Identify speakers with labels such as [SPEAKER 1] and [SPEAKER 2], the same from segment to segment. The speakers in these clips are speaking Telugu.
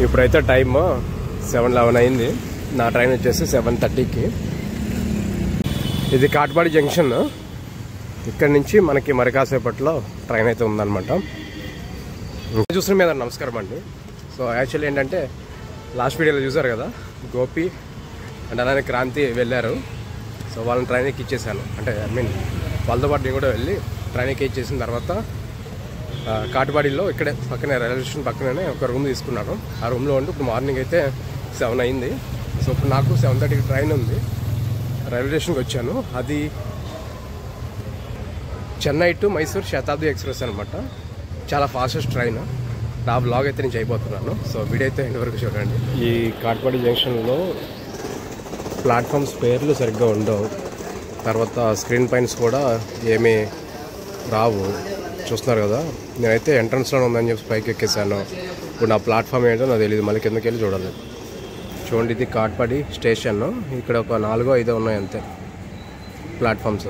[SPEAKER 1] ఇప్పుడైతే టైమ్ 7:11 అయింది. నా ట్రైన్ వచ్చేసి 7:30కి. ఇది కాట్పాడి జంక్షన్. ఇక్కడ నుంచి మనకి మరి కాసేపట్లో ట్రైన్ అయితే ఉందన్నమాట. చూసిన మీద నమస్కారం అండి. సో యాక్చువల్లీ ఏంటంటే లాస్ట్ వీడియోలో చూసారు కదా, గోపి అండ్ అలానే క్రాంతి వెళ్ళారు. సో వాళ్ళని ట్రైన్ ఎక్కిచ్చేసాను. అంటే వాళ్ళతో పాటు నేను కూడా వెళ్ళి ట్రైన్ ఎక్కిచ్చేసిన తర్వాత కాట్పాడిలో ఇక్కడే పక్కనే రైల్వే స్టేషన్ పక్కనే ఒక రూమ్ తీసుకున్నాను. ఆ రూమ్లో ఉండి ఇప్పుడు మార్నింగ్ అయితే 7 అయింది. సో ఇప్పుడు నాకు 7:30కి ట్రైన్ ఉంది. రైల్వే స్టేషన్కి వచ్చాను. అది Chennai to Mysore Shatabdi express అనమాట. చాలా ఫాస్టెస్ట్ ట్రైన్. నా బ్లాగ్ అయితే నేను చేయబోతున్నాను. సో వీడియో అయితే ఇంతవరకు చూడండి. ఈ కాట్పాడి జంక్షన్లో ప్లాట్ఫామ్స్ పేర్లు సరిగ్గా ఉండవు. తర్వాత స్క్రీన్ పైన్స్ కూడా ఏమీ రావు. చూస్తున్నారు కదా, నేనైతే ఎంట్రన్స్లో ఉందని చెప్పి పైకి ఎక్కేసాను. ఇప్పుడు నా ప్లాట్ఫామ్ ఏంటో నాకు తెలియదు. మళ్ళీ కిందకి వెళ్ళి చూడాలి. చూడండి, ఇది కాట్పాడి స్టేషన్. ఇక్కడ ఒక 4-5 ఉన్నాయి అంతే ప్లాట్ఫామ్స్.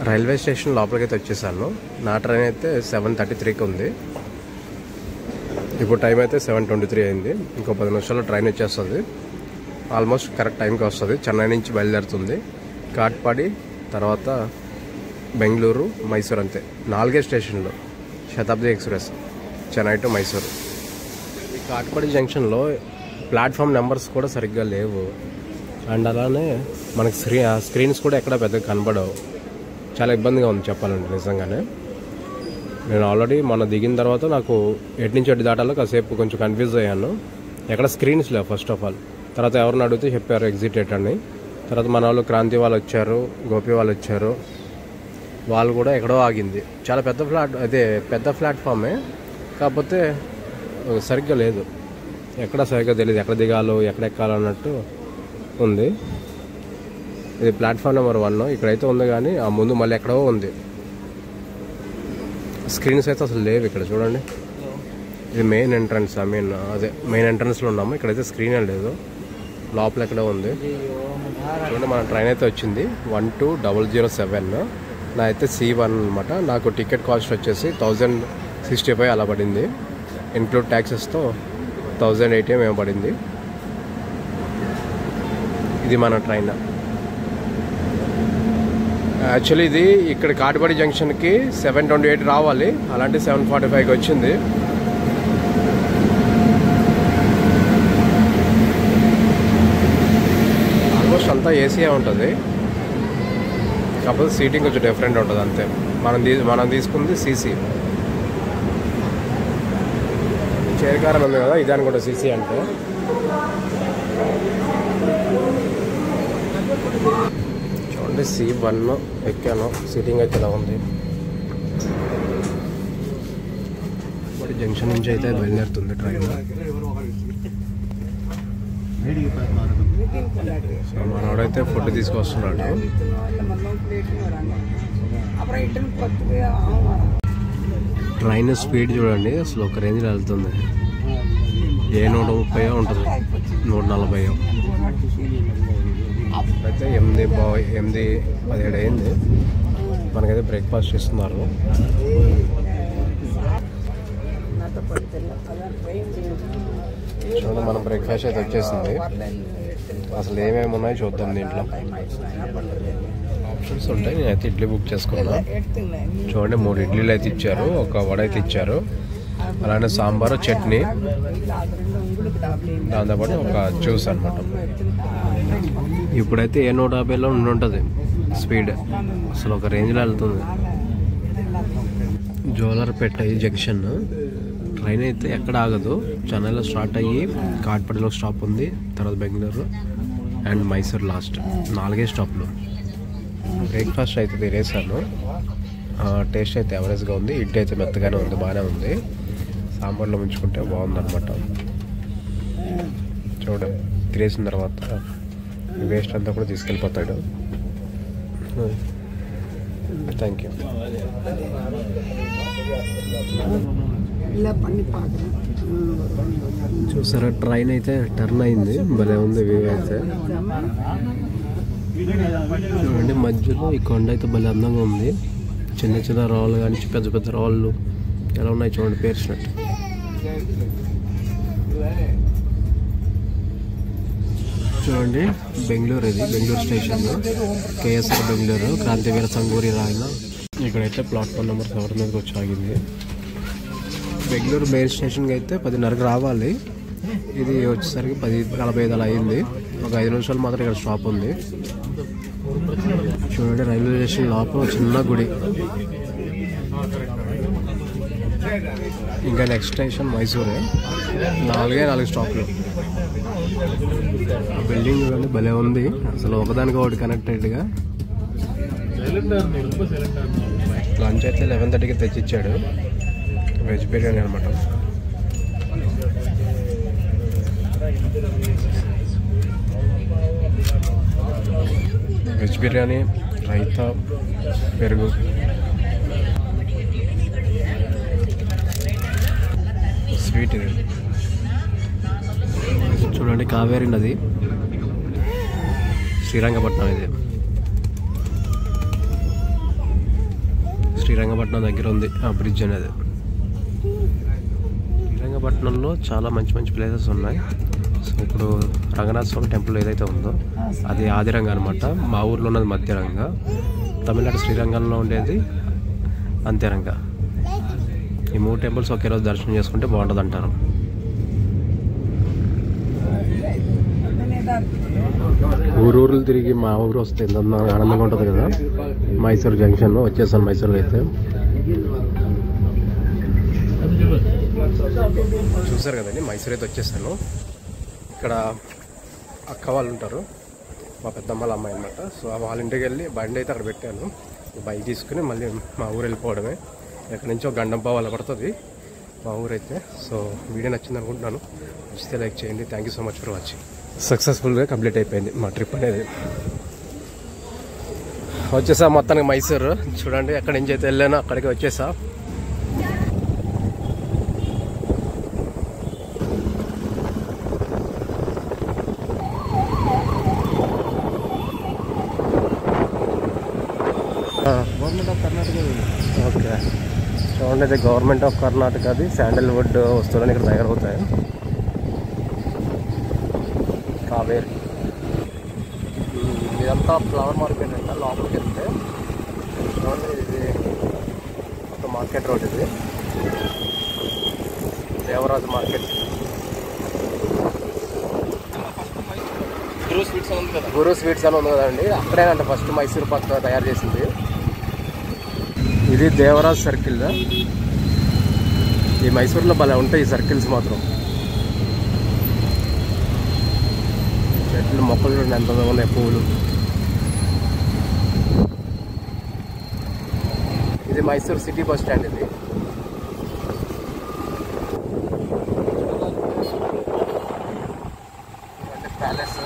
[SPEAKER 1] రైల్వే స్టేషన్ లోపలికైతే వచ్చేసాను. నా ట్రైన్ అయితే 7:33కి ఉంది. ఇప్పుడు టైం అయితే 7:23 అయింది. ఇంకో 10 నిమిషాల్లో ట్రైన్ వచ్చేస్తుంది. ఆల్మోస్ట్ కరెక్ట్ టైంకి వస్తుంది. చెన్నై నుంచి బయలుదేరుతుంది. కాట్పాడి తర్వాత బెంగళూరు, మైసూర్, అంతే 4 స్టేషన్లు. శతాబ్ది ఎక్స్ప్రెస్ చెన్నై టు మైసూర్. ఈ కాట్పాడి జంక్షన్లో ప్లాట్ఫామ్ నెంబర్స్ కూడా సరిగ్గా లేవు. అండ్ అలానే మనకి స్క్రీన్స్ కూడా ఎక్కడ పెద్దగా కనబడవు. చాలా ఇబ్బందిగా ఉంది చెప్పాలంటే నిజంగానే. నేను ఆల్రెడీ మొన్న దిగిన తర్వాత నాకు ఎటు నుంచి ఎటు దాటాలో కాసేపు కొంచెం కన్ఫ్యూజ్ అయ్యాను. ఎక్కడ స్క్రీన్స్ లేవు ఫస్ట్ ఆఫ్ ఆల్. తర్వాత ఎవరిని అడిగితే చెప్పారు ఎగ్జిట్ ఎట్ అని. తర్వాత మన వాళ్ళు క్రాంతి వాళ్ళు వచ్చారు, గోపి వాళ్ళు వచ్చారు. వాళ్ళు కూడా ఎక్కడో ఆగింది. చాలా పెద్ద ప్లాట్ఫామే, కాకపోతే సరిగ్గా లేదు. ఎక్కడ సరిగ్గా తెలియదు ఎక్కడ దిగాలో ఎక్కడ ఎక్కాలో అన్నట్టు ఉంది. ఇది ప్లాట్ఫామ్ నెంబర్ 1 ఇక్కడైతే ఉంది, కానీ ఆ ముందు మళ్ళీ ఎక్కడో ఉంది. స్క్రీన్స్ అయితే అసలు లేవు ఇక్కడ. చూడండి, ఇది మెయిన్ ఎంట్రన్స్. మెయిన్ ఎంట్రన్స్లో ఉన్నాము. ఇక్కడైతే స్క్రీన్ లేదు. లోపల ఎక్కడో ఉంది. చూడండి, మన ట్రైన్ అయితే వచ్చింది 12007. నా అయితే C1 అనమాట. నాకు టికెట్ కాస్ట్ వచ్చేసి 1065 అలా పడింది. ఇన్క్లూడ్ ట్యాక్సెస్తో 1080 ఏమో పడింది. ఇది మన ట్రైన్. యాక్చువల్లీ ఇది ఇక్కడ కాట్పాడి జంక్షన్కి 7:28 రావాలి. అలాంటి 7:45కి వచ్చింది. ఆల్మోస్ట్ అంతా ఏసీయే ఉంటుంది, కాకపోతే సీటింగ్ కొంచెం డిఫరెంట్ ఉంటుంది అంతే. మనం తీసుకుంది సీసీ. చేరకారం ఉంది కదా, ఇది అనుకుంటా సీసీ అంటే. చూడండి, C1 ఎక్కాను. సీటింగ్ అయితే ఇలా ఉంది. ఇప్పుడు జంక్షన్ నుంచి అయితే బయలుదేరుతుంది ట్రైన్. సో మనోడైతే ఫుడ్ తీసుకొస్తున్నాడు. ట్రైన్ స్పీడ్ చూడండి, అసలు ఒక రేంజ్లో వెళ్తుంది. 130 ఉంటుంది, 140. అయితే 8:17 అయింది. మనకైతే బ్రేక్ఫాస్ట్ ఇస్తున్నారు. చూడండి, మన బ్రేక్ఫాస్ట్ అయితే వచ్చేసింది. అసలు ఏమేమి ఉన్నాయో చూద్దాం. దీంట్లో ఆప్షన్స్ ఉంటాయి. నేనైతే ఇడ్లీ బుక్ చేసుకున్నా. చూడండి, 3 ఇడ్లీలు అయితే ఇచ్చారు, ఒక వడ అయితే ఇచ్చారు, అలానే సాంబారు, చట్నీ, దాంతోపాటు ఒక జ్యూస్ అనమాట. ఇప్పుడైతే 150లో ఉంటుంది స్పీడ్. అసలు ఒక రేంజ్లో వెళ్తుంది. జోలర్పేట ఈ జంక్షన్. ట్రైన్ అయితే ఎక్కడ ఆగదు. చెన్నైలో స్టార్ట్ అయ్యి కాట్పాడిలో స్టాప్ ఉంది, తర్వాత బెంగళూరు అండ్ మైసూర్ లాస్ట్. 4 స్టాప్లు. బ్రేక్ఫాస్ట్ అయితే తినేసాను. టేస్ట్ అయితే ఎవరేజ్గా ఉంది. ఇడ్లీ అయితే మెత్తగానే ఉంది, బాగానే ఉంది. సాంబార్లో ముంచుకుంటే బాగుందన్నమాట. చూడండి, తినేసిన తర్వాత వేస్ట్ అంతా కూడా తీసుకెళ్ళిపోతాడు. Thank you. చూసారా, ట్రైన్ అయితే టర్న్ అయింది. భలే ఉంది వ్యూ అయితే. చూడండి, మధ్యలో ఈ కొండ అయితే భలే అందంగా ఉంది. చిన్న చిన్న రాళ్ళు కానీ పెద్ద పెద్ద రాళ్ళు ఎలా ఉన్నాయి చూడండి, పేర్చినట్టు. చూడండి బెంగళూరు, ఇది బెంగళూరు స్టేషన్, కేఎస్ఆర్ బెంగళూరు, క్రాంతివీర సంగూరి రాయన. ఇక్కడైతే ప్లాట్ఫామ్ నెంబర్ 7 మీదకి వచ్చి ఆగింది. బెంగళూరు మెయిన్ స్టేషన్కి అయితే 10:30కి రావాలి. ఇది వచ్చేసరికి 10:45 అలా అయింది. ఒక 5 నిమిషాలు మాత్రం ఇక్కడ స్టాప్ ఉంది. చూడండి రైల్వే స్టేషన్ లోపల చిన్న గుడి. ఇంకా నెక్స్ట్ స్టేషన్ మైసూరే. 4 స్టాప్లు. బిల్డింగ్ కానీ భలే ఉంది అసలు, ఒకదానికి ఒకటి కనెక్టెడ్గా. లంచ్ అయితే 11:30కి తెచ్చిచ్చాడు. వెజ్ బిర్యానీ అనమాట. వెజ్ బిర్యానీ, రైతా, పెరుగు. స్వీట్ ఇది. చూడండి కావేరీ నది, శ్రీరంగపట్నం. ఇది శ్రీరంగపట్నం దగ్గర ఉంది ఆ బ్రిడ్జ్ అనేది. శ్రీరంగపట్నంలో చాలా మంచి మంచి ప్లేసెస్ ఉన్నాయి. సో ఇప్పుడు రంగనాథ స్వామి టెంపుల్ ఏదైతే ఉందో అది ఆదిరంగ అనమాట. మా ఊర్లో ఉన్నది మధ్యరంగ, తమిళనాడు శ్రీరంగంలో ఉండేది అంత్యరంగ. ఈ 3 టెంపుల్స్ ఒకే రోజు దర్శనం చేసుకుంటే బాగుంటుంది అంటారు. ఊరూర్లు తిరిగి మా ఊరు వస్తే ఎంత ఆనందంగా ఉంటుంది కదా. మైసూర్ జంక్షన్ వచ్చేసాను. మైసూర్లో అయితే చూసారు కదండి, మైసూర్ అయితే వచ్చేసాను. ఇక్కడ అక్క వాళ్ళు ఉంటారు, మా పెద్దమ్మల అమ్మాయి అనమాట. సో వాళ్ళ ఇంటికి వెళ్ళి బండి అయితే అక్కడ పెట్టాను. బైక్ తీసుకుని మళ్ళీ మా ఊరు వెళ్ళిపోవడమే. ఎక్కడి నుంచో గండంపావు అలా పడుతుంది మా ఊరైతే. సో వీడియో నచ్చింది అనుకుంటున్నాను. నచ్చితే లైక్ చేయండి. Thank you so much for watching. సక్సెస్ఫుల్గా కంప్లీట్ అయిపోయింది మా ట్రిప్ అనేది. వచ్చేసా మొత్తానికి మైసూరు. చూడండి ఎక్కడి నుంచి అయితే వెళ్ళానో అక్కడికి వచ్చేసా. Government of Karnataka. ఓకే చూడండి, ఇది గవర్నమెంట్ ఆఫ్ కర్ణాటకది. శాండల్వుడ్ వస్తువులని ఇక్కడ తయారవుతాయి. కావేరి. ఇదంతా ఫ్లవర్ మార్కెట్ అంట. లోపలికి వెళ్తే చూడండి, ఇది ఒక మార్కెట్ రోడ్. ఇది దేవరాజు మార్కెట్. గురు స్వీట్స్ అని ఉంది కదండి, అక్కడేనంట ఫస్ట్ మైసూర్ పాక్ తయారు చేసింది. ఇది దేవరాజ్ సర్కిల్. ఈ మైసూర్లో భలే ఉంటాయి ఈ సర్కిల్స్ మాత్రం. చెట్లు, మొక్కలు చూడండి ఎంత ఉన్నాయి, పువ్వులు. ఇది మైసూర్ సిటీ బస్ స్టాండ్. ఇది ప్యాలెస్.